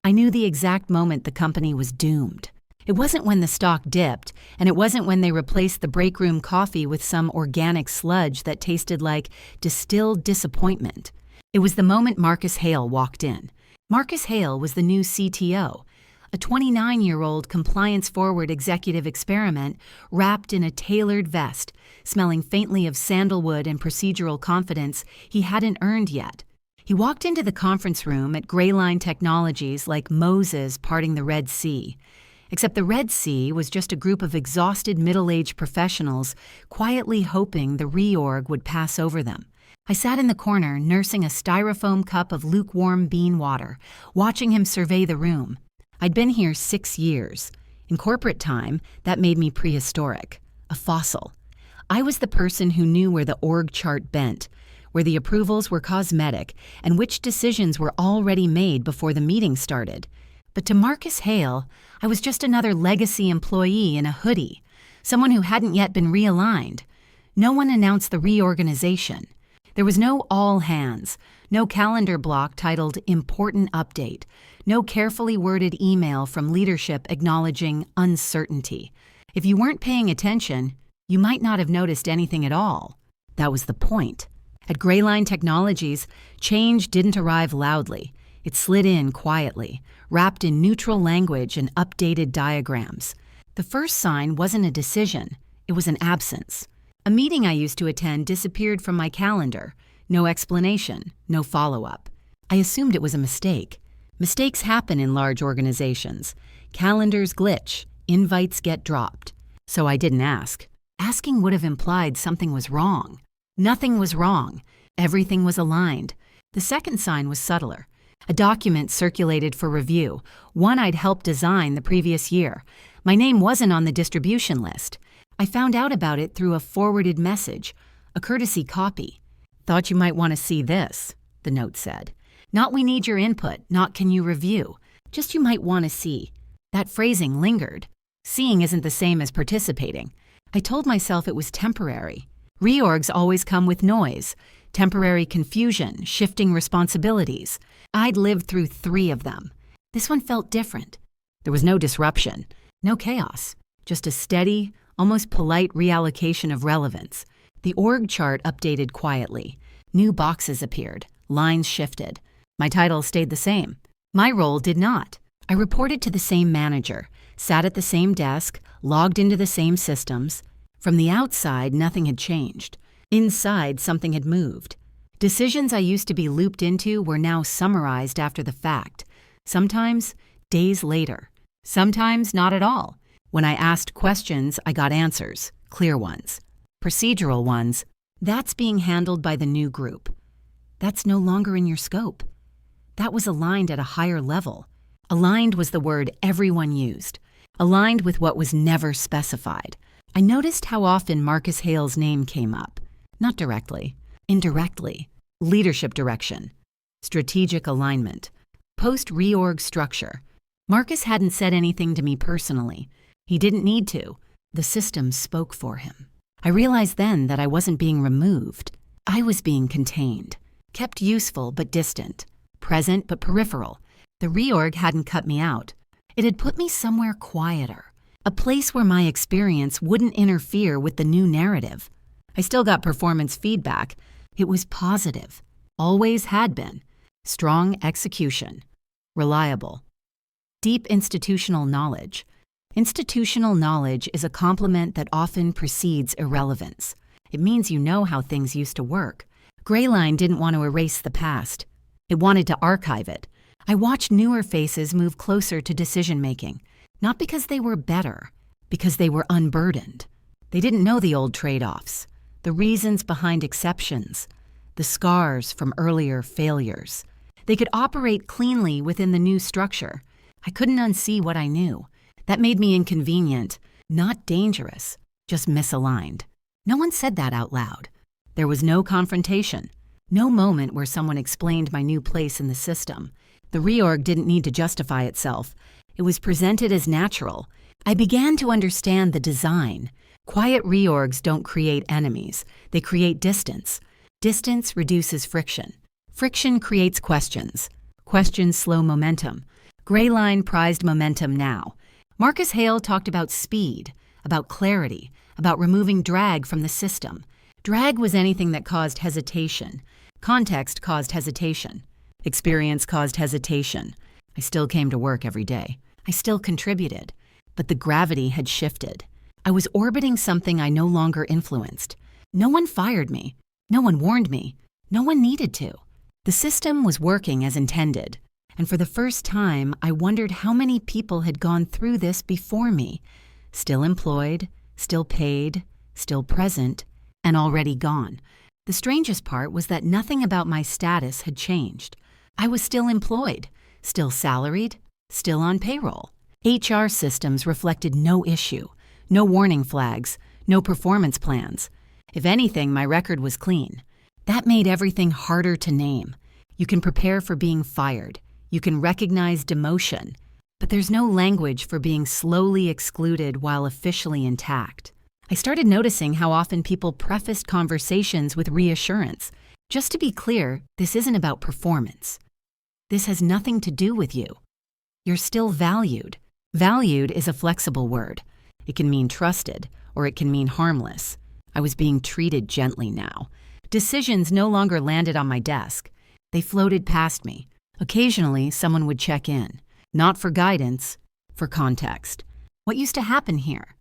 I knew the exact moment the company was doomed. It wasn't when the stock dipped, and it wasn't when they replaced the break room coffee with some organic sludge that tasted like distilled disappointment. It was the moment Marcus Hale walked in. Marcus Hale was the new CTO, a 29-year-old compliance-forward executive experiment wrapped in a tailored vest, smelling faintly of sandalwood and procedural confidence he hadn't earned yet. He walked into the conference room at Greyline Technologies like Moses parting the Red Sea. Except the Red Sea was just a group of exhausted middle-aged professionals quietly hoping the reorg would pass over them. I sat in the corner nursing a styrofoam cup of lukewarm bean water, watching him survey the room. I'd been here 6 years. In corporate time, that made me prehistoric, a fossil. I was the person who knew where the org chart bent, where the approvals were cosmetic, and which decisions were already made before the meeting started. But to Marcus Hale, I was just another legacy employee in a hoodie, someone who hadn't yet been realigned. No one announced the reorganization. There was no all hands, no calendar block titled Important Update, no carefully worded email from leadership acknowledging uncertainty. If you weren't paying attention, you might not have noticed anything at all. That was the point. At Greyline Technologies, change didn't arrive loudly. It slid in quietly, wrapped in neutral language and updated diagrams. The first sign wasn't a decision, it was an absence. A meeting I used to attend disappeared from my calendar. No explanation, no follow-up. I assumed it was a mistake. Mistakes happen in large organizations. Calendars glitch, invites get dropped. So I didn't ask. Asking would have implied something was wrong. Nothing was wrong. Everything was aligned. The second sign was subtler. A document circulated for review, one I'd helped design the previous year. My name wasn't on the distribution list. I found out about it through a forwarded message, a courtesy copy. "Thought you might want to see this," the note said. Not "we need your input," not "can you review," just "you might want to see." That phrasing lingered. Seeing isn't the same as participating. I told myself it was temporary. Reorgs always come with noise, temporary confusion, shifting responsibilities. I'd lived through 3 of them. This one felt different. There was no disruption, no chaos, just a steady, almost polite reallocation of relevance. The org chart updated quietly. New boxes appeared, lines shifted. My title stayed the same. My role did not. I reported to the same manager, sat at the same desk, logged into the same systems. From the outside, nothing had changed. Inside, something had moved. Decisions I used to be looped into were now summarized after the fact. Sometimes, days later. Sometimes, not at all. When I asked questions, I got answers, clear ones. Procedural ones, that's being handled by the new group. That's no longer in your scope. That was aligned at a higher level. Aligned was the word everyone used. Aligned with what was never specified. I noticed how often Marcus Hale's name came up. Not directly, indirectly. Leadership direction. Strategic alignment. Post-reorg structure. Marcus hadn't said anything to me personally. He didn't need to. The system spoke for him. I realized then that I wasn't being removed. I was being contained. Kept useful but distant. Present but peripheral. The reorg hadn't cut me out. It had put me somewhere quieter. A place where my experience wouldn't interfere with the new narrative. I still got performance feedback. It was positive. Always had been. Strong execution. Reliable. Deep institutional knowledge. Institutional knowledge is a complement that often precedes irrelevance. It means you know how things used to work. Greyline didn't want to erase the past. It wanted to archive it. I watched newer faces move closer to decision-making, not because they were better, because they were unburdened. They didn't know the old trade-offs, the reasons behind exceptions, the scars from earlier failures. They could operate cleanly within the new structure. I couldn't unsee what I knew. That made me inconvenient, not dangerous, just misaligned. No one said that out loud. There was no confrontation, no moment where someone explained my new place in the system. The reorg didn't need to justify itself. It was presented as natural. I began to understand the design. Quiet reorgs don't create enemies. They create distance. Distance reduces friction. Friction creates questions. Questions slow momentum. Gray line prized momentum now. Marcus Hale talked about speed, about clarity, about removing drag from the system. Drag was anything that caused hesitation. Context caused hesitation. Experience caused hesitation. I still came to work every day. I still contributed. But the gravity had shifted. I was orbiting something I no longer influenced. No one fired me. No one warned me. No one needed to. The system was working as intended. And for the first time, I wondered how many people had gone through this before me. Still employed, still paid, still present, and already gone. The strangest part was that nothing about my status had changed. I was still employed, still salaried, still on payroll. HR systems reflected no issue, no warning flags, no performance plans. If anything, my record was clean. That made everything harder to name. You can prepare for being fired. You can recognize demotion. But there's no language for being slowly excluded while officially intact. I started noticing how often people prefaced conversations with reassurance. Just to be clear, this isn't about performance. This has nothing to do with you. You're still valued. Valued is a flexible word. It can mean trusted, or it can mean harmless. I was being treated gently now. Decisions no longer landed on my desk. They floated past me. Occasionally, someone would check in. Not for guidance, for context. What used to happen here?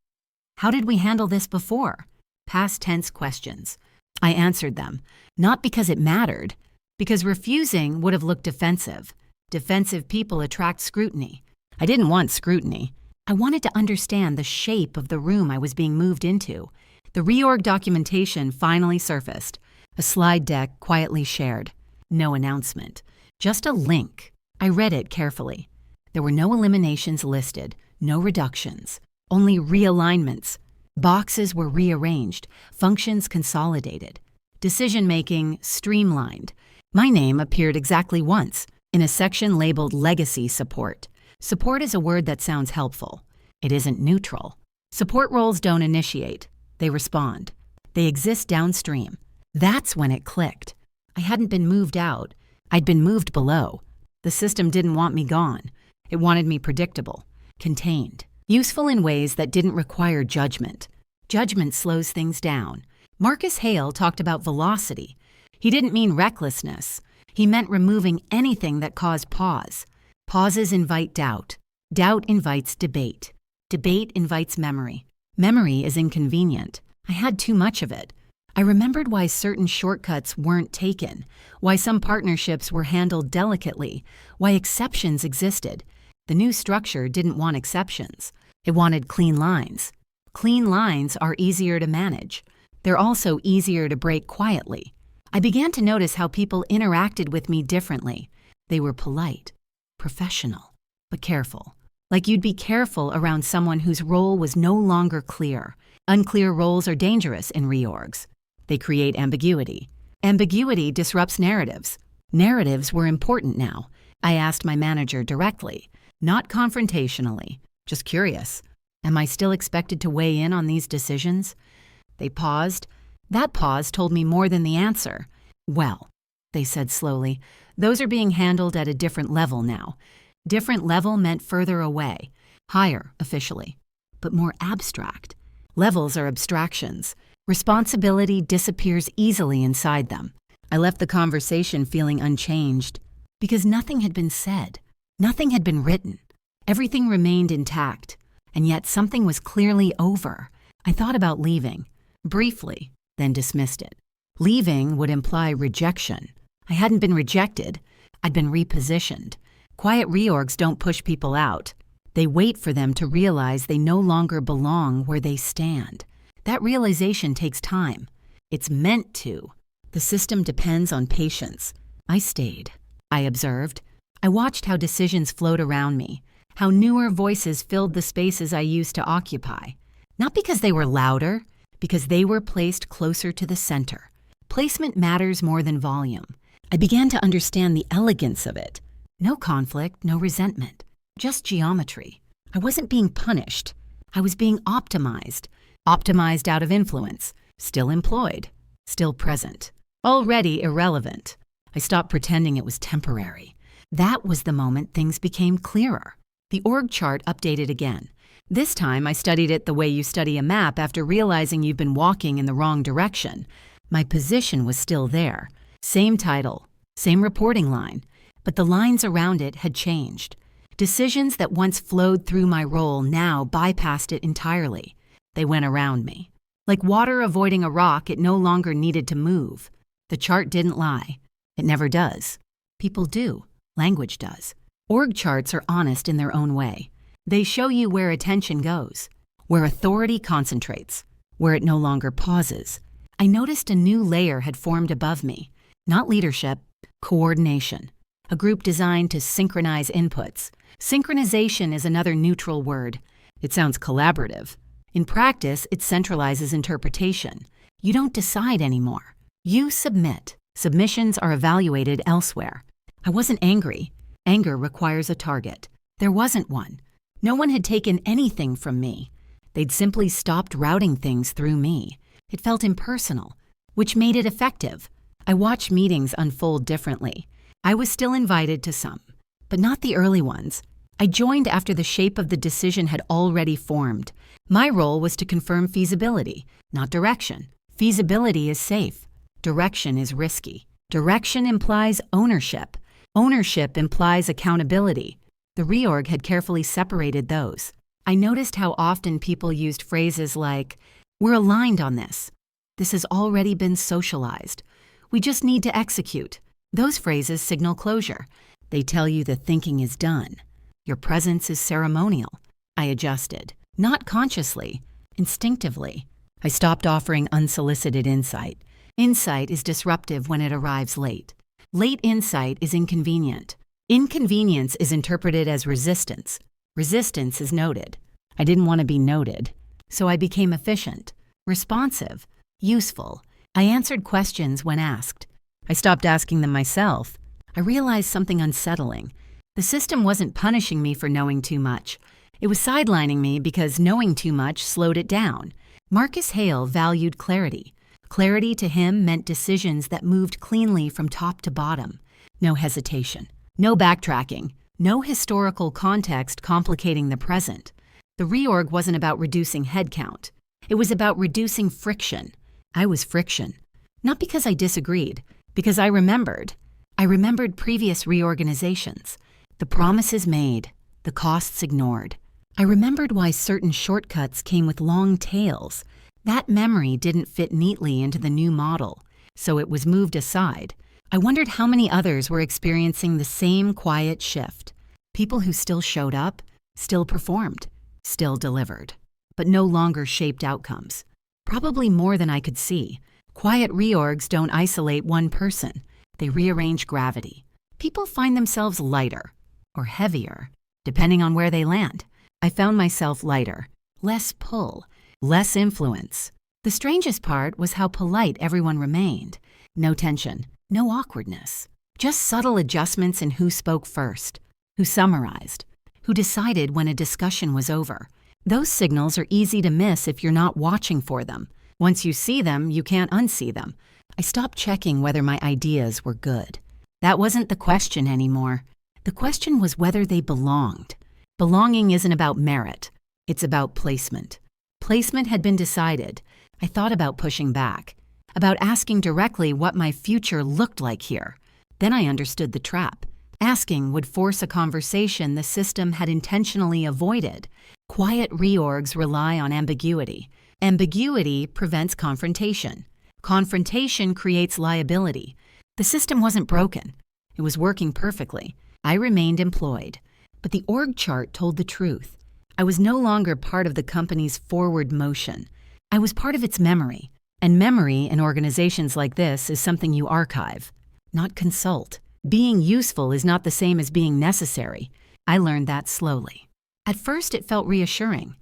How did we handle this before? Past tense questions. I answered them, not because it mattered, because refusing would have looked defensive. Defensive people attract scrutiny. I didn't want scrutiny. I wanted to understand the shape of the room I was being moved into. The reorg documentation finally surfaced. A slide deck quietly shared. No announcement. Just a link. I read it carefully. There were no eliminations listed, no reductions, only realignments. Boxes were rearranged, functions consolidated, decision-making streamlined. My name appeared exactly once, in a section labeled Legacy Support. Support is a word that sounds helpful. It isn't neutral. Support roles don't initiate. They respond. They exist downstream. That's when it clicked. I hadn't been moved out. I'd been moved below. The system didn't want me gone. It wanted me predictable, contained, useful in ways that didn't require judgment. Judgment slows things down. Marcus Hale talked about velocity. He didn't mean recklessness. He meant removing anything that caused pause. Pauses invite doubt. Doubt invites debate. Debate invites memory. Memory is inconvenient. I had too much of it. I remembered why certain shortcuts weren't taken, why some partnerships were handled delicately, why exceptions existed. The new structure didn't want exceptions. It wanted clean lines. Clean lines are easier to manage. They're also easier to break quietly. I began to notice how people interacted with me differently. They were polite, professional, but careful. Like you'd be careful around someone whose role was no longer clear. Unclear roles are dangerous in reorgs. They create ambiguity. Ambiguity disrupts narratives. Narratives were important now. I asked my manager directly, not confrontationally, just curious. Am I still expected to weigh in on these decisions? They paused. That pause told me more than the answer. Well, they said slowly, those are being handled at a different level now. Different level meant further away, higher officially, but more abstract. Levels are abstractions. Responsibility disappears easily inside them. I left the conversation feeling unchanged because nothing had been said. Nothing had been written. Everything remained intact, and yet something was clearly over. I thought about leaving, briefly, then dismissed it. Leaving would imply rejection. I hadn't been rejected. I'd been repositioned. Quiet reorgs don't push people out. They wait for them to realize they no longer belong where they stand. That realization takes time. It's meant to. The system depends on patience. I stayed. I observed. I watched how decisions flowed around me, how newer voices filled the spaces I used to occupy. Not because they were louder, because they were placed closer to the center. Placement matters more than volume. I began to understand the elegance of it. No conflict, no resentment, just geometry. I wasn't being punished. I was being optimized. Optimized out of influence. Still employed. Still present. Already irrelevant. I stopped pretending it was temporary. That was the moment things became clearer. The org chart updated again. This time I studied it the way you study a map after realizing you've been walking in the wrong direction. My position was still there. Same title, same reporting line, but the lines around it had changed. Decisions that once flowed through my role now bypassed it entirely. They went around me. Like water avoiding a rock, it no longer needed to move. The chart didn't lie. It never does. People do. Language does. Org charts are honest in their own way. They show you where attention goes, where authority concentrates, where it no longer pauses. I noticed a new layer had formed above me. Not leadership, coordination. A group designed to synchronize inputs. Synchronization is another neutral word. It sounds collaborative. In practice, it centralizes interpretation. You don't decide anymore. You submit. Submissions are evaluated elsewhere. I wasn't angry. Anger requires a target. There wasn't one. No one had taken anything from me. They'd simply stopped routing things through me. It felt impersonal, which made it effective. I watched meetings unfold differently. I was still invited to some, but not the early ones. I joined after the shape of the decision had already formed. My role was to confirm feasibility, not direction. Feasibility is safe. Direction is risky. Direction implies ownership. Ownership implies accountability. The reorg had carefully separated those. I noticed how often people used phrases like, "We're aligned on this. This has already been socialized. We just need to execute." Those phrases signal closure. They tell you the thinking is done. Your presence is ceremonial. I adjusted, not consciously, instinctively. I stopped offering unsolicited insight. Insight is disruptive when it arrives late. Late insight is inconvenient. Inconvenience is interpreted as resistance. Resistance is noted. I didn't want to be noted, so I became efficient, responsive, useful. I answered questions when asked. I stopped asking them myself. I realized something unsettling. The system wasn't punishing me for knowing too much. It was sidelining me because knowing too much slowed it down. Marcus Hale valued clarity. Clarity to him meant decisions that moved cleanly from top to bottom. No hesitation. No backtracking, no historical context complicating the present. The reorg wasn't about reducing headcount. It was about reducing friction. I was friction. Not because I disagreed, because I remembered. I remembered previous reorganizations, the promises made, the costs ignored. I remembered why certain shortcuts came with long tails. That memory didn't fit neatly into the new model, so it was moved aside. I wondered how many others were experiencing the same quiet shift. People who still showed up, still performed, still delivered, but no longer shaped outcomes. Probably more than I could see. Quiet reorgs don't isolate one person. They rearrange gravity. People find themselves lighter or heavier, depending on where they land. I found myself lighter, less pull, less influence. The strangest part was how polite everyone remained. No tension. No awkwardness, just subtle adjustments in who spoke first, who summarized, who decided when a discussion was over. Those signals are easy to miss if you're not watching for them. Once you see them, you can't unsee them. I stopped checking whether my ideas were good. That wasn't the question anymore. The question was whether they belonged. Belonging isn't about merit. It's about placement. Placement had been decided. I thought about pushing back, about asking directly what my future looked like here. Then I understood the trap. Asking would force a conversation the system had intentionally avoided. Quiet reorgs rely on ambiguity. Ambiguity prevents confrontation. Confrontation creates liability. The system wasn't broken. It was working perfectly. I remained employed. But the org chart told the truth. I was no longer part of the company's forward motion. I was part of its memory. And memory in organizations like this is something you archive, not consult. Being useful is not the same as being necessary. I learned that slowly. At first, it felt reassuring.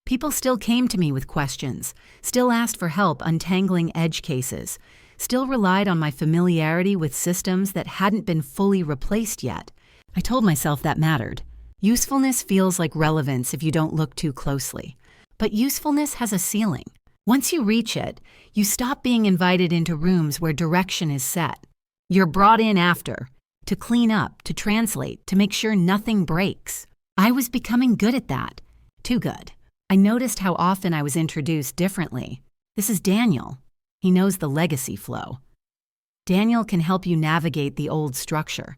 People still came to me with questions, still asked for help untangling edge cases, still relied on my familiarity with systems that hadn't been fully replaced yet. I told myself that mattered. Usefulness feels like relevance if you don't look too closely. But usefulness has a ceiling. Once you reach it, you stop being invited into rooms where direction is set. You're brought in after, to clean up, to translate, to make sure nothing breaks. I was becoming good at that. Too good. I noticed how often I was introduced differently. This is Daniel. He knows the legacy flow. Daniel can help you navigate the old structure.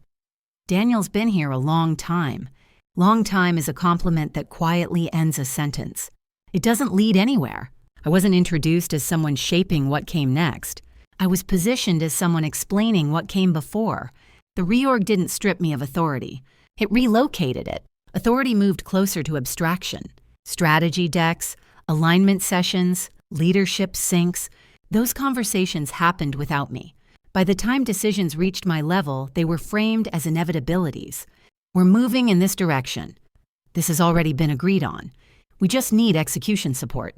Daniel's been here a long time. Long time is a compliment that quietly ends a sentence. It doesn't lead anywhere. I wasn't introduced as someone shaping what came next. I was positioned as someone explaining what came before. The reorg didn't strip me of authority. It relocated it. Authority moved closer to abstraction. Strategy decks, alignment sessions, leadership syncs, those conversations happened without me. By the time decisions reached my level, they were framed as inevitabilities. We're moving in this direction. This has already been agreed on. We just need execution support.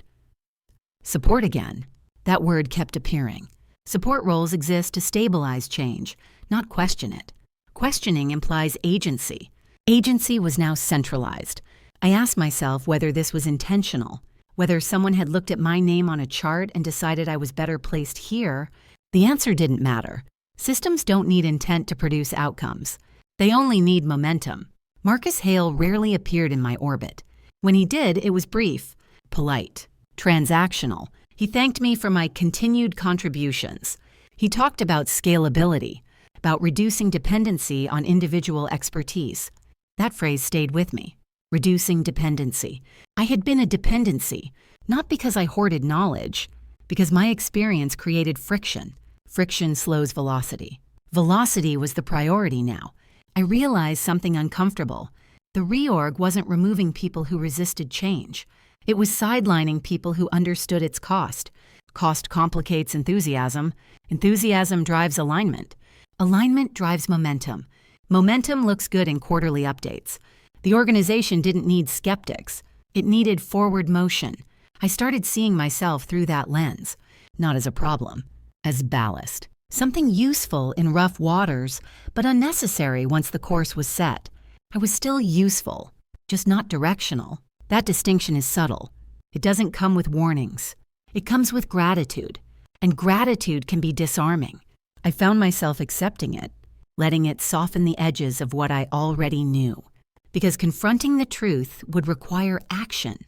Support again. That word kept appearing. Support roles exist to stabilize change, not question it. Questioning implies agency. Agency was now centralized. I asked myself whether this was intentional, whether someone had looked at my name on a chart and decided I was better placed here. The answer didn't matter. Systems don't need intent to produce outcomes. They only need momentum. Marcus Hale rarely appeared in my orbit. When he did, it was brief, polite, transactional. He thanked me for my continued contributions. He talked about scalability, about reducing dependency on individual expertise. That phrase stayed with me. Reducing dependency. I had been a dependency, not because I hoarded knowledge, because my experience created friction. Friction slows velocity. Velocity was the priority now. I realized something uncomfortable. The reorg wasn't removing people who resisted change. It was sidelining people who understood its cost. Cost complicates enthusiasm. Enthusiasm drives alignment. Alignment drives momentum. Momentum looks good in quarterly updates. The organization didn't need skeptics. It needed forward motion. I started seeing myself through that lens, not as a problem, as ballast. Something useful in rough waters, but unnecessary once the course was set. I was still useful, just not directional. That distinction is subtle. It doesn't come with warnings. It comes with gratitude, and gratitude can be disarming. I found myself accepting it, letting it soften the edges of what I already knew. Because confronting the truth would require action,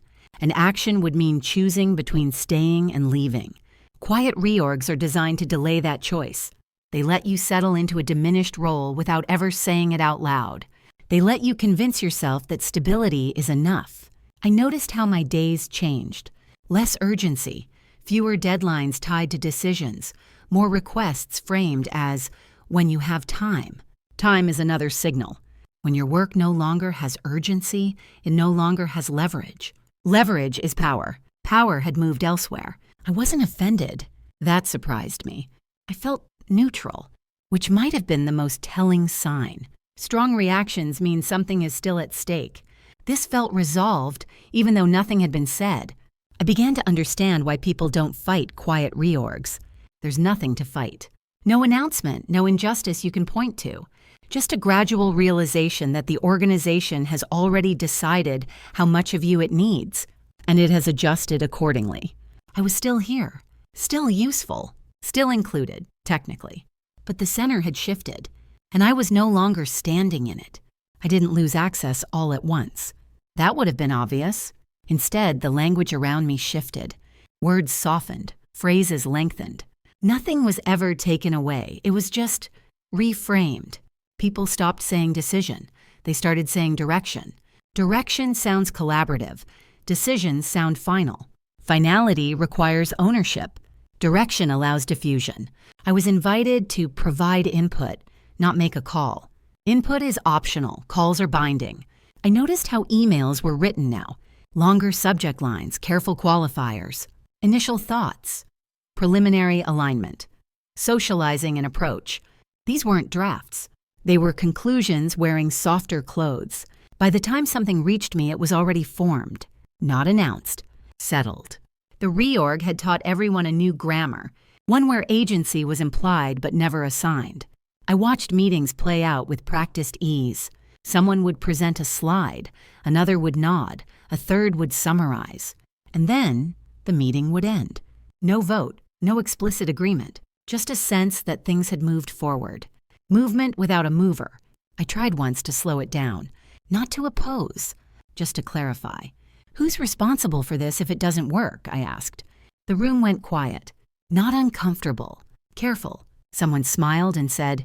and action would mean choosing between staying and leaving. Quiet reorgs are designed to delay that choice. They let you settle into a diminished role without ever saying it out loud. They let you convince yourself that stability is enough. I noticed how my days changed. Less urgency, fewer deadlines tied to decisions, more requests framed as, when you have time. Time is another signal. When your work no longer has urgency, it no longer has leverage. Leverage is power. Power had moved elsewhere. I wasn't offended. That surprised me. I felt neutral, which might have been the most telling sign. Strong reactions mean something is still at stake. This felt resolved, even though nothing had been said. I began to understand why people don't fight quiet reorgs. There's nothing to fight. No announcement, no injustice you can point to. Just a gradual realization that the organization has already decided how much of you it needs, and it has adjusted accordingly. I was still here, still useful, still included, technically. But the center had shifted, and I was no longer standing in it. I didn't lose access all at once. That would have been obvious. Instead, the language around me shifted. Words softened, phrases lengthened. Nothing was ever taken away. It was just reframed. People stopped saying decision. They started saying direction. Direction sounds collaborative. Decisions sound final. Finality requires ownership. Direction allows diffusion. I was invited to provide input, not make a call. Input is optional. Calls are binding. I noticed how emails were written now. Longer subject lines, careful qualifiers, initial thoughts, preliminary alignment, socializing an approach. These weren't drafts. They were conclusions wearing softer clothes. By the time something reached me, it was already formed, not announced, settled. The reorg had taught everyone a new grammar, one where agency was implied but never assigned. I watched meetings play out with practiced ease. Someone would present a slide, another would nod, a third would summarize. And then the meeting would end. No vote, no explicit agreement, just a sense that things had moved forward. Movement without a mover. I tried once to slow it down, not to oppose, just to clarify. Who's responsible for this if it doesn't work? I asked. The room went quiet. Not uncomfortable. Careful. Someone smiled and said,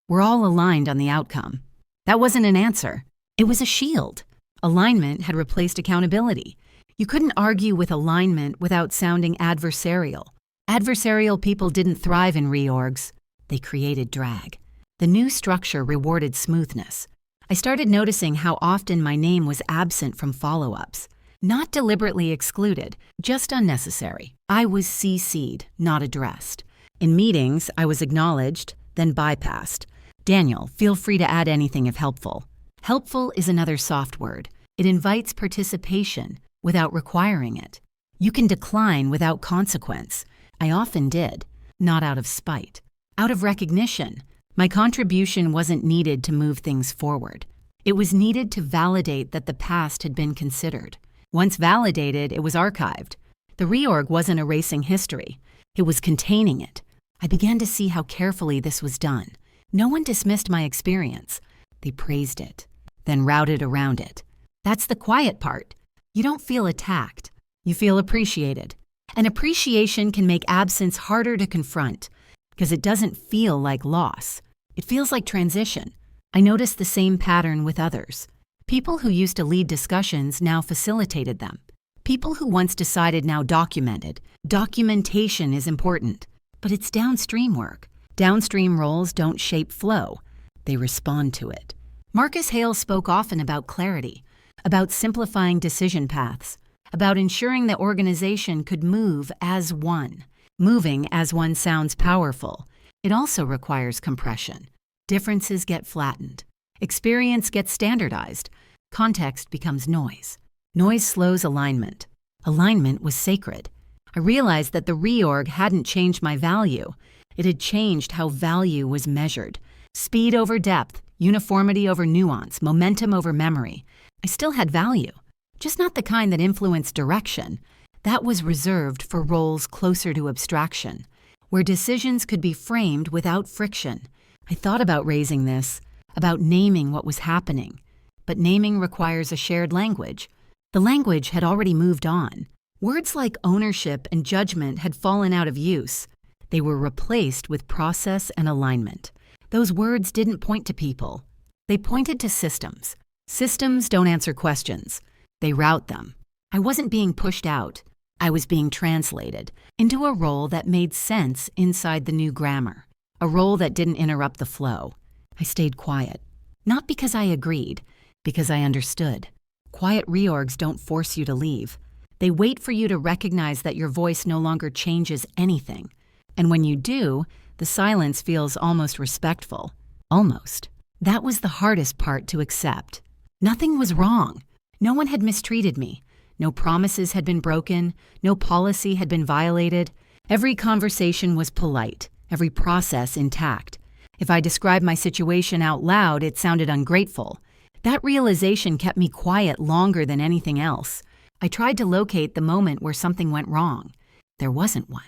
"We're all aligned on the outcome." That wasn't an answer. It was a shield. Alignment had replaced accountability. You couldn't argue with alignment without sounding adversarial. Adversarial people didn't thrive in reorgs. They created drag. The new structure rewarded smoothness. I started noticing how often my name was absent from follow-ups. Not deliberately excluded, just unnecessary. I was CC'd, not addressed. In meetings, I was acknowledged, then bypassed. Daniel, feel free to add anything if helpful. Helpful is another soft word. It invites participation without requiring it. You can decline without consequence. I often did, not out of spite. Out of recognition. My contribution wasn't needed to move things forward. It was needed to validate that the past had been considered. Once validated, it was archived. The reorg wasn't erasing history. It was containing it. I began to see how carefully this was done. No one dismissed my experience. They praised it, then routed around it. That's the quiet part. You don't feel attacked. You feel appreciated. And appreciation can make absence harder to confront because it doesn't feel like loss. It feels like transition. I noticed the same pattern with others. People who used to lead discussions now facilitated them. People who once decided now documented. Documentation is important, but it's downstream work. Downstream roles don't shape flow. They respond to it. Marcus Hale spoke often about clarity, about simplifying decision paths, about ensuring the organization could move as one. Moving as one sounds powerful. It also requires compression. Differences get flattened. Experience gets standardized. Context becomes noise. Noise slows alignment. Alignment was sacred. I realized that the reorg hadn't changed my value. It had changed how value was measured. Speed over depth, uniformity over nuance, momentum over memory. I still had value, just not the kind that influenced direction. That was reserved for roles closer to abstraction, where decisions could be framed without friction. I thought about raising this, about naming what was happening. But naming requires a shared language. The language had already moved on. Words like ownership and judgment had fallen out of use. They were replaced with process and alignment. Those words didn't point to people. They pointed to systems. Systems don't answer questions. They route them. I wasn't being pushed out. I was being translated into a role that made sense inside the new grammar, a role that didn't interrupt the flow. I stayed quiet, not because I agreed, because I understood. Quiet reorgs don't force you to leave. They wait for you to recognize that your voice no longer changes anything. And when you do, the silence feels almost respectful. Almost. That was the hardest part to accept. Nothing was wrong. No one had mistreated me. No promises had been broken. No policy had been violated. Every conversation was polite. Every process intact. If I described my situation out loud, it sounded ungrateful. That realization kept me quiet longer than anything else. I tried to locate the moment where something went wrong. There wasn't one.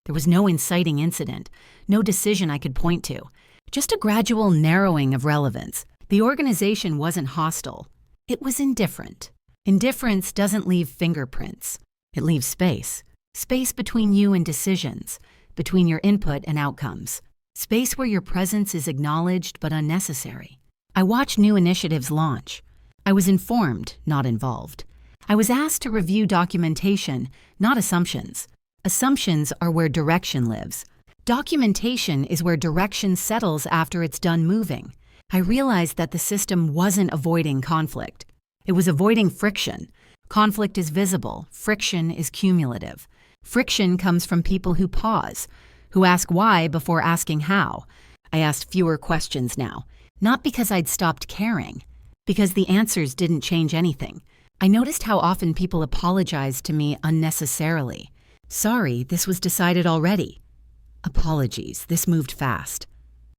There was no inciting incident, no decision I could point to. Just a gradual narrowing of relevance. The organization wasn't hostile. It was indifferent. Indifference doesn't leave fingerprints. It leaves space. Space between you and decisions, between your input and outcomes. Space where your presence is acknowledged but unnecessary. I watched new initiatives launch. I was informed, not involved. I was asked to review documentation, not assumptions. Assumptions are where direction lives. Documentation is where direction settles after it's done moving. I realized that the system wasn't avoiding conflict. It was avoiding friction. Conflict is visible. Friction is cumulative. Friction comes from people who pause, who ask why before asking how. I asked fewer questions now, not because I'd stopped caring, because the answers didn't change anything. I noticed how often people apologized to me unnecessarily. Sorry, this was decided already. Apologies, this moved fast.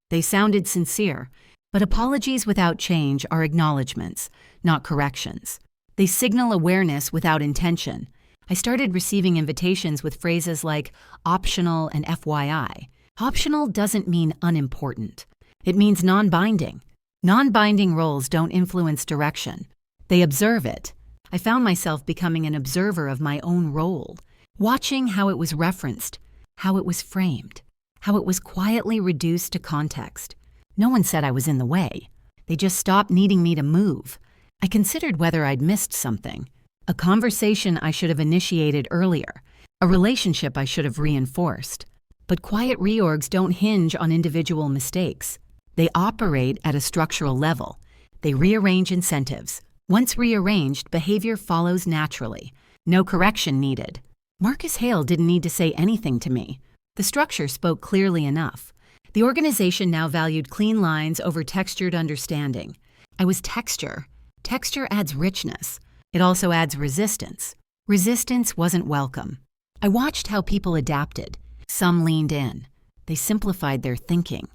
They sounded sincere, but apologies without change are acknowledgments, not corrections. They signal awareness without intention. I started receiving invitations with phrases like optional and FYI. Optional doesn't mean unimportant. It means non-binding. Non-binding roles don't influence direction. They observe it. I found myself becoming an observer of my own role, watching how it was referenced, how it was framed, how it was quietly reduced to context. No one said I was in the way. They just stopped needing me to move. I considered whether I'd missed something, a conversation I should have initiated earlier, a relationship I should have reinforced. But quiet reorgs don't hinge on individual mistakes. They operate at a structural level. They rearrange incentives. Once rearranged, behavior follows naturally. No correction needed. Marcus Hale didn't need to say anything to me. The structure spoke clearly enough. The organization now valued clean lines over textured understanding. I was texture. Texture adds richness. It also adds resistance. Resistance wasn't welcome. I watched how people adapted. Some leaned in. They simplified their thinking,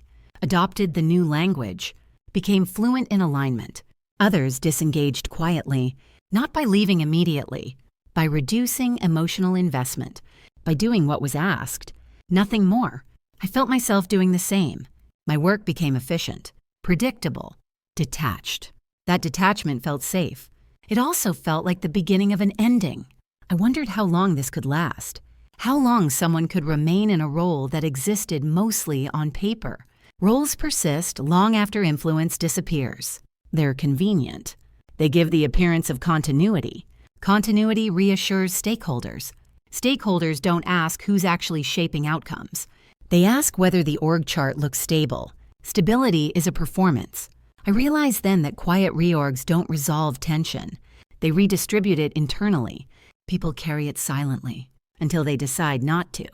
adopted the new language, became fluent in alignment. Others disengaged quietly, not by leaving immediately, by reducing emotional investment, by doing what was asked. Nothing more. I felt myself doing the same. My work became efficient, predictable, detached. That detachment felt safe. It also felt like the beginning of an ending. I wondered how long this could last. How long someone could remain in a role that existed mostly on paper. Roles persist long after influence disappears. They're convenient. They give the appearance of continuity. Continuity reassures stakeholders. Stakeholders don't ask who's actually shaping outcomes. They ask whether the org chart looks stable. Stability is a performance. I realized then that quiet reorgs don't resolve tension. They redistribute it internally. People carry it silently until they decide not to.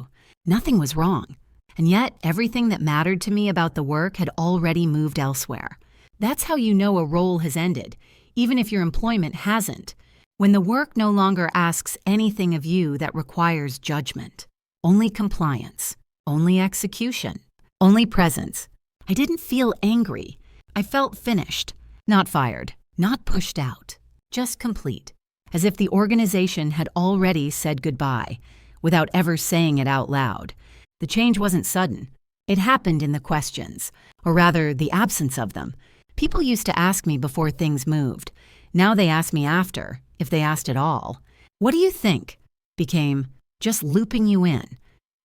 Nothing was wrong. And yet, everything that mattered to me about the work had already moved elsewhere. That's how you know a role has ended, even if your employment hasn't. When the work no longer asks anything of you that requires judgment. Only compliance. Only execution. Only presence. I didn't feel angry. I felt finished. Not fired. Not pushed out. Just complete. As if the organization had already said goodbye, without ever saying it out loud. The change wasn't sudden. It happened in the questions, or rather, the absence of them. People used to ask me before things moved. Now they ask me after, if they asked at all. What do you think? Became, just looping you in.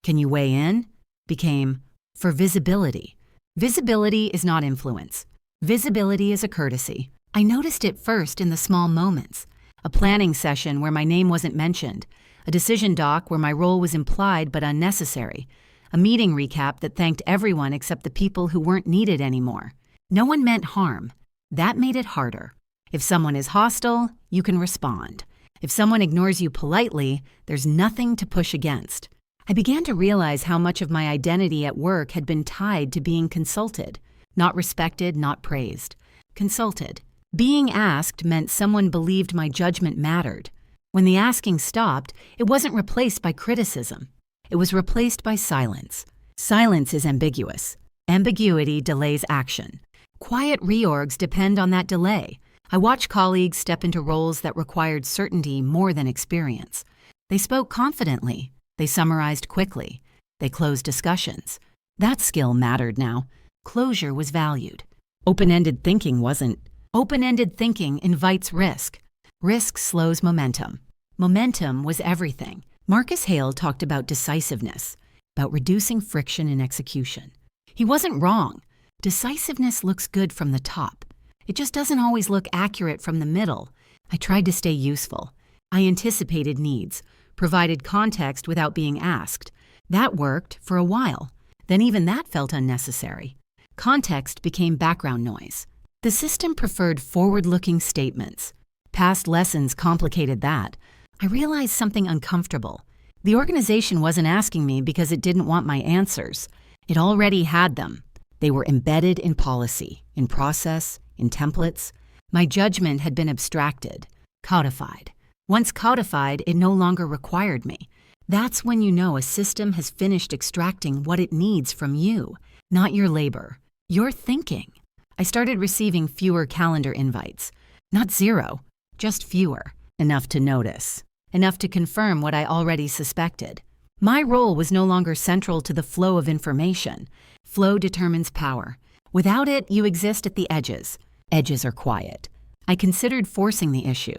Can you weigh in? Became, for visibility. Visibility is not influence. Visibility is a courtesy. I noticed it first in the small moments. A planning session where my name wasn't mentioned. A decision doc where my role was implied but unnecessary. A meeting recap that thanked everyone except the people who weren't needed anymore. No one meant harm. That made it harder. If someone is hostile, you can respond. If someone ignores you politely, there's nothing to push against. I began to realize how much of my identity at work had been tied to being consulted. Not respected, not praised. Consulted. Being asked meant someone believed my judgment mattered. When the asking stopped, it wasn't replaced by criticism. It was replaced by silence. Silence is ambiguous. Ambiguity delays action. Quiet reorgs depend on that delay. I watched colleagues step into roles that required certainty more than experience. They spoke confidently. They summarized quickly. They closed discussions. That skill mattered now. Closure was valued. Open-ended thinking wasn't. Open-ended thinking invites risk. Risk slows momentum. Momentum was everything. Marcus Hale talked about decisiveness, about reducing friction in execution. He wasn't wrong. Decisiveness looks good from the top. It just doesn't always look accurate from the middle. I tried to stay useful. I anticipated needs, provided context without being asked. That worked for a while. Then even that felt unnecessary. Context became background noise. The system preferred forward-looking statements. Past lessons complicated that. I realized something uncomfortable. The organization wasn't asking me because it didn't want my answers. It already had them. They were embedded in policy, in process, in templates. My judgment had been abstracted, codified. Once codified, it no longer required me. That's when you know a system has finished extracting what it needs from you, not your labor, your thinking. I started receiving fewer calendar invites. Not zero, just fewer. Enough to notice. Enough to confirm what I already suspected. My role was no longer central to the flow of information. Flow determines power. Without it, you exist at the edges. Edges are quiet. I considered forcing the issue,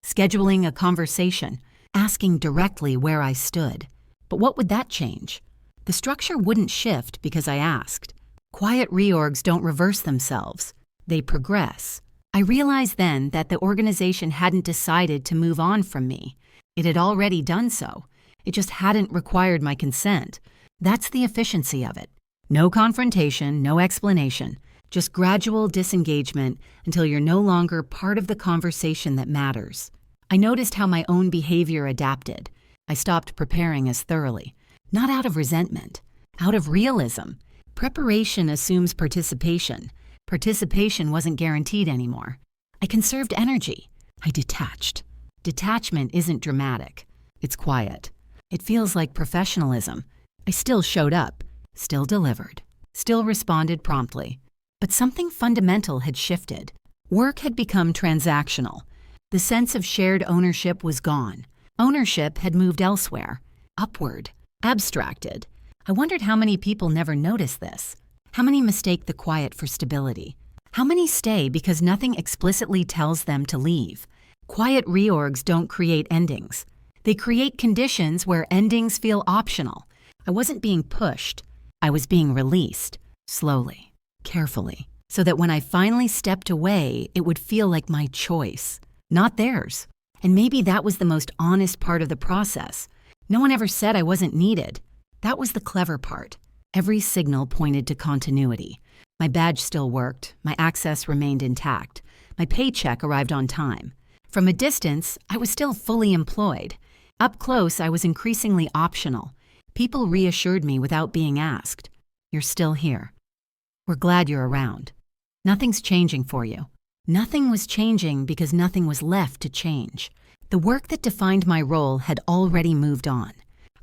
scheduling a conversation, asking directly where I stood. But what would that change? The structure wouldn't shift because I asked. Quiet reorgs don't reverse themselves. They progress. I realized then that the organization hadn't decided to move on from me. It had already done so. It just hadn't required my consent. That's the efficiency of it. No confrontation, no explanation, just gradual disengagement until you're no longer part of the conversation that matters. I noticed how my own behavior adapted. I stopped preparing as thoroughly, not out of resentment, out of realism. Preparation assumes participation. Participation wasn't guaranteed anymore. I conserved energy. I detached. Detachment isn't dramatic. It's quiet. It feels like professionalism. I still showed up, still delivered, still responded promptly. But something fundamental had shifted. Work had become transactional. The sense of shared ownership was gone. Ownership had moved elsewhere, upward, abstracted. I wondered how many people never notice this. How many mistake the quiet for stability? How many stay because nothing explicitly tells them to leave? Quiet reorgs don't create endings. They create conditions where endings feel optional. I wasn't being pushed. I was being released, slowly, carefully, so that when I finally stepped away, it would feel like my choice, not theirs. And maybe that was the most honest part of the process. No one ever said I wasn't needed. That was the clever part. Every signal pointed to continuity. My badge still worked. My access remained intact. My paycheck arrived on time. From a distance, I was still fully employed. Up close, I was increasingly optional. People reassured me without being asked. You're still here. We're glad you're around. Nothing's changing for you. Nothing was changing because nothing was left to change. The work that defined my role had already moved on.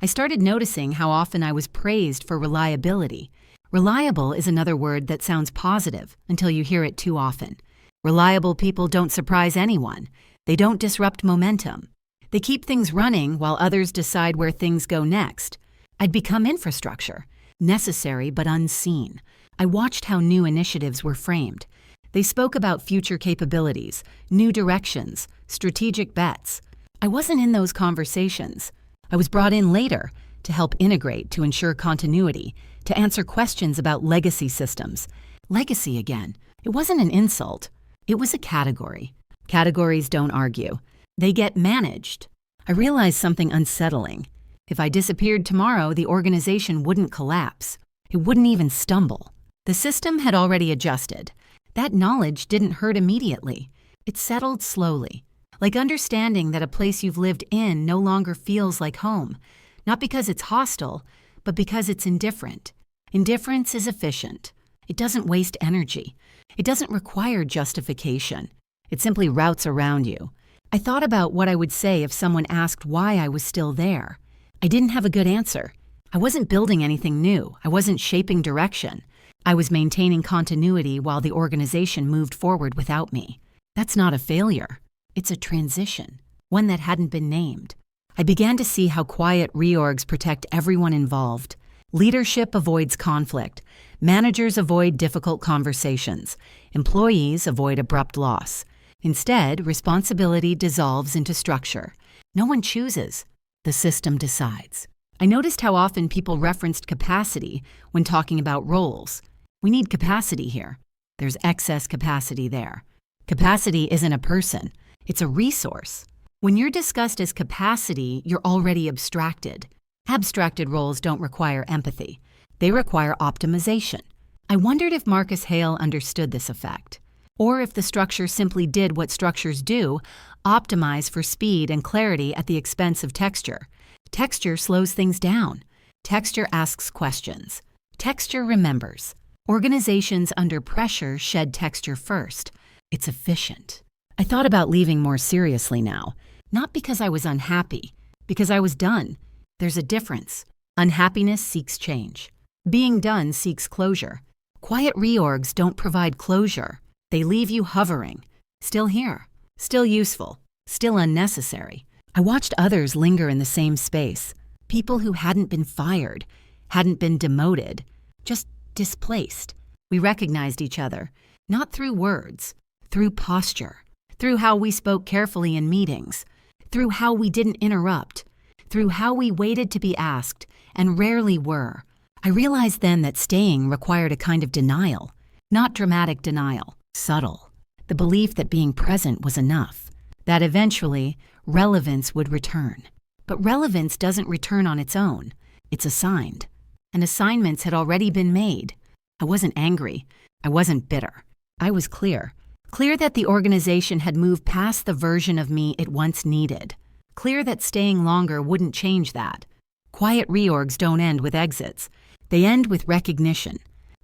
I started noticing how often I was praised for reliability. Reliable is another word that sounds positive until you hear it too often. Reliable people don't surprise anyone. They don't disrupt momentum. They keep things running while others decide where things go next. I'd become infrastructure, necessary but unseen. I watched how new initiatives were framed. They spoke about future capabilities, new directions, strategic bets. I wasn't in those conversations. I was brought in later to help integrate, to ensure continuity, to answer questions about legacy systems. Legacy again. It wasn't an insult. It was a category. Categories don't argue. They get managed. I realized something unsettling. If I disappeared tomorrow, the organization wouldn't collapse. It wouldn't even stumble. The system had already adjusted. That knowledge didn't hurt immediately. It settled slowly, like understanding that a place you've lived in no longer feels like home, not because it's hostile, but because it's indifferent. Indifference is efficient. It doesn't waste energy. It doesn't require justification. It simply routes around you. I thought about what I would say if someone asked why I was still there. I didn't have a good answer. I wasn't building anything new. I wasn't shaping direction. I was maintaining continuity while the organization moved forward without me. That's not a failure. It's a transition, one that hadn't been named. I began to see how quiet reorgs protect everyone involved. Leadership avoids conflict. Managers avoid difficult conversations. Employees avoid abrupt loss. Instead, responsibility dissolves into structure. No one chooses. The system decides. I noticed how often people referenced capacity when talking about roles. We need capacity here. There's excess capacity there. Capacity isn't a person. It's a resource. When you're discussed as capacity, you're already abstracted. Abstracted roles don't require empathy. They require optimization. I wondered if Marcus Hale understood this effect, or if the structure simply did what structures do, optimize for speed and clarity at the expense of texture. Texture slows things down. Texture asks questions. Texture remembers. Organizations under pressure shed texture first. It's efficient. I thought about leaving more seriously now, not because I was unhappy, because I was done. There's a difference. Unhappiness seeks change. Being done seeks closure. Quiet reorgs don't provide closure. They leave you hovering. Still here. Still useful. Still unnecessary. I watched others linger in the same space. People who hadn't been fired, hadn't been demoted, just displaced. We recognized each other, not through words, through posture, through how we spoke carefully in meetings, through how we didn't interrupt, through how we waited to be asked, and rarely were. I realized then that staying required a kind of denial, not dramatic denial, subtle. The belief that being present was enough, that eventually relevance would return. But relevance doesn't return on its own. It's assigned. And assignments had already been made. I wasn't angry. I wasn't bitter. I was clear. Clear that the organization had moved past the version of me it once needed. Clear that staying longer wouldn't change that. Quiet reorgs don't end with exits. They end with recognition.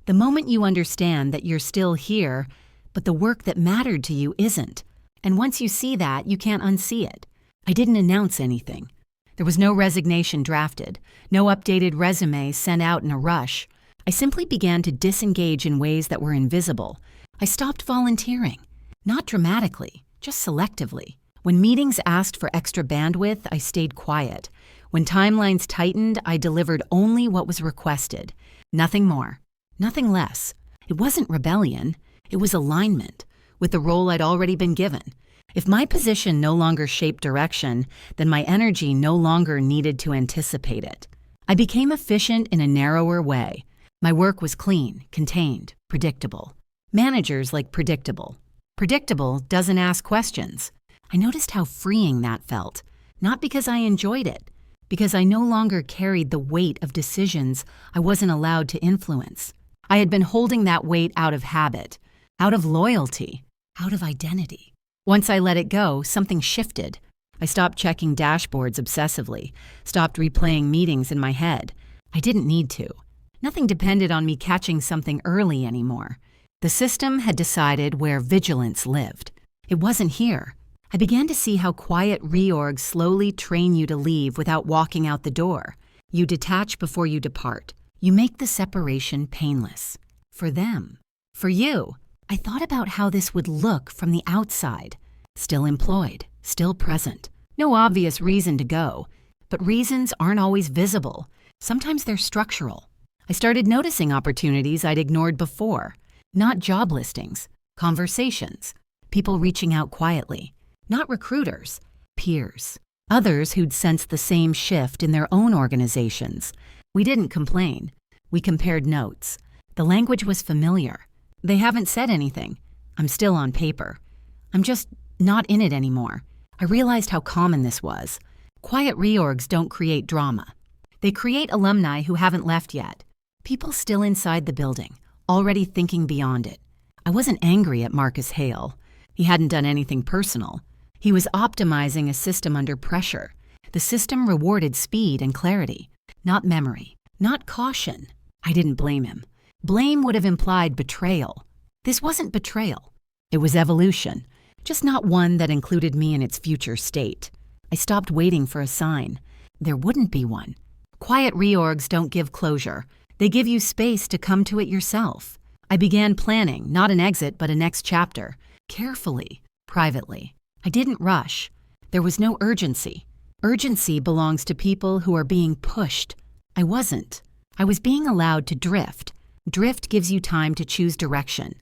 The moment you understand that you're still here, but the work that mattered to you isn't. And once you see that, you can't unsee it. I didn't announce anything. There was no resignation drafted, no updated resume sent out in a rush. I simply began to disengage in ways that were invisible. I stopped volunteering, not dramatically, just selectively. When meetings asked for extra bandwidth, I stayed quiet. When timelines tightened, I delivered only what was requested. Nothing more, nothing less. It wasn't rebellion. It was alignment with the role I'd already been given. If my position no longer shaped direction, then my energy no longer needed to anticipate it. I became efficient in a narrower way. My work was clean, contained, predictable. Managers like predictable. Predictable doesn't ask questions. I noticed how freeing that felt, not because I enjoyed it, because I no longer carried the weight of decisions I wasn't allowed to influence. I had been holding that weight out of habit, out of loyalty, out of identity. Once I let it go, something shifted. I stopped checking dashboards obsessively, stopped replaying meetings in my head. I didn't need to. Nothing depended on me catching something early anymore. The system had decided where vigilance lived. It wasn't here. I began to see how quiet reorgs slowly train you to leave without walking out the door. You detach before you depart. You make the separation painless. For them. For you. I thought about how this would look from the outside. Still employed, still present. No obvious reason to go. But reasons aren't always visible. Sometimes they're structural. I started noticing opportunities I'd ignored before. Not job listings, conversations, people reaching out quietly. Not recruiters, peers. Others who'd sensed the same shift in their own organizations. We didn't complain. We compared notes. The language was familiar. They haven't said anything. I'm still on paper. I'm just not in it anymore. I realized how common this was. Quiet reorgs don't create drama. They create alumni who haven't left yet. People still inside the building, already thinking beyond it. I wasn't angry at Marcus Hale. He hadn't done anything personal. He was optimizing a system under pressure. The system rewarded speed and clarity, not memory, not caution. I didn't blame him. Blame would have implied betrayal. This wasn't betrayal. It was evolution, just not one that included me in its future state. I stopped waiting for a sign. There wouldn't be one. Quiet reorgs don't give closure. They give you space to come to it yourself. I began planning, not an exit, but a next chapter. Carefully, privately. I didn't rush. There was no urgency. Urgency belongs to people who are being pushed. I wasn't. I was being allowed to drift. Drift gives you time to choose direction.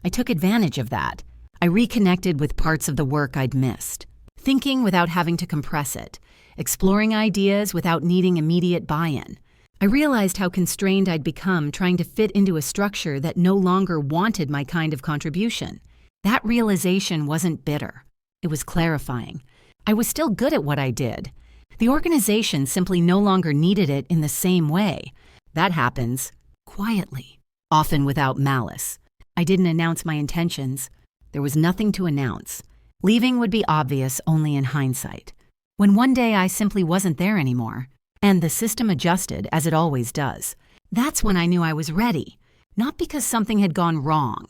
I took advantage of that. I reconnected with parts of the work I'd missed. Thinking without having to compress it. Exploring ideas without needing immediate buy-in. I realized how constrained I'd become trying to fit into a structure that no longer wanted my kind of contribution. That realization wasn't bitter. It was clarifying. I was still good at what I did. The organization simply no longer needed it in the same way. That happens quietly, often without malice. I didn't announce my intentions. There was nothing to announce. Leaving would be obvious only in hindsight. When one day I simply wasn't there anymore, and the system adjusted as it always does, that's when I knew I was ready. Not because something had gone wrong,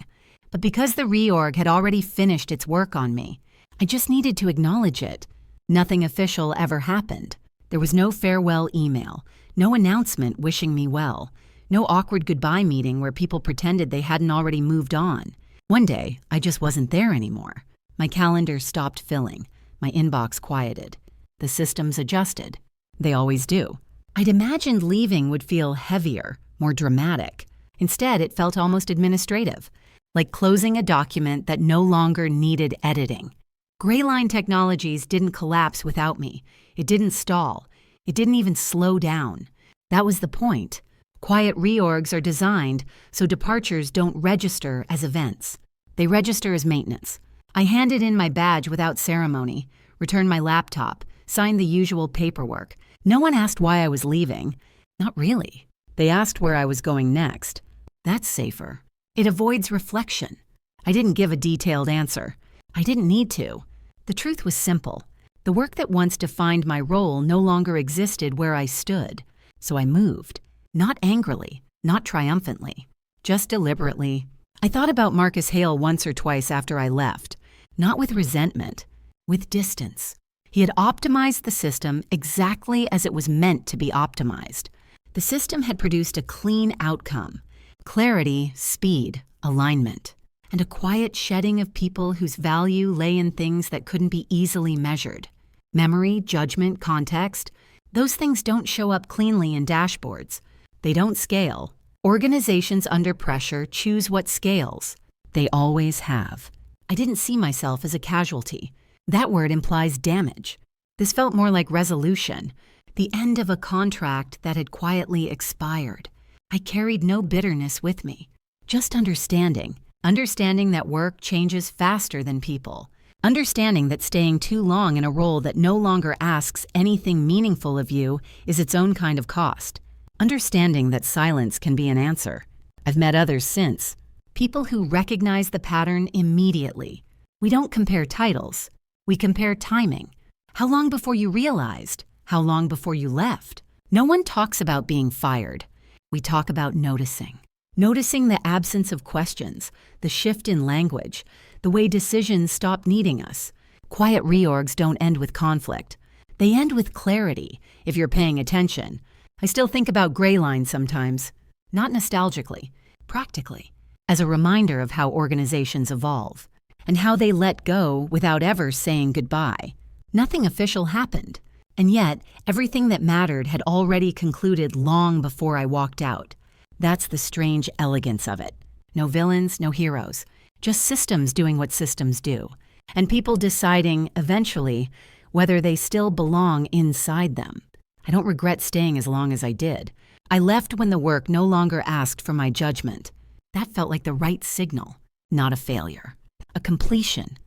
but because the reorg had already finished its work on me. I just needed to acknowledge it. Nothing official ever happened. There was no farewell email, no announcement wishing me well, no awkward goodbye meeting where people pretended they hadn't already moved on. One day, I just wasn't there anymore. My calendar stopped filling. My inbox quieted. The systems adjusted. They always do. I'd imagined leaving would feel heavier, more dramatic. Instead, it felt almost administrative, like closing a document that no longer needed editing. Gray line technologies didn't collapse without me. It didn't stall. It didn't even slow down. That was the point. Quiet reorgs are designed so departures don't register as events. They register as maintenance. I handed in my badge without ceremony, returned my laptop, signed the usual paperwork. No one asked why I was leaving. Not really. They asked where I was going next. That's safer. It avoids reflection. I didn't give a detailed answer. I didn't need to. The truth was simple. The work that once defined my role no longer existed where I stood. So I moved. Not angrily, not triumphantly, just deliberately. I thought about Marcus Hale once or twice after I left. Not with resentment, with distance. He had optimized the system exactly as it was meant to be optimized. The system had produced a clean outcome. Clarity, speed, alignment, and a quiet shedding of people whose value lay in things that couldn't be easily measured. Memory, judgment, context, those things don't show up cleanly in dashboards. They don't scale. Organizations under pressure choose what scales. They always have. I didn't see myself as a casualty. That word implies damage. This felt more like resolution, the end of a contract that had quietly expired. I carried no bitterness with me, just understanding that work changes faster than people, understanding that staying too long in a role that no longer asks anything meaningful of you is its own kind of cost, understanding that silence can be an answer. I've met others since, people who recognize the pattern immediately. We don't compare titles, we compare timing. How long before you realized? How long before you left? No one talks about being fired. We talk about noticing. Noticing the absence of questions, the shift in language, the way decisions stop needing us. Quiet reorgs don't end with conflict. They end with clarity, if you're paying attention. I still think about gray lines sometimes. Not nostalgically, practically, as a reminder of how organizations evolve, and how they let go without ever saying goodbye. Nothing official happened, and yet everything that mattered had already concluded long before I walked out. That's the strange elegance of it. No villains, no heroes, just systems doing what systems do, and people deciding, eventually, whether they still belong inside them. I don't regret staying as long as I did. I left when the work no longer asked for my judgment. That felt like the right signal, not a failure. A completion,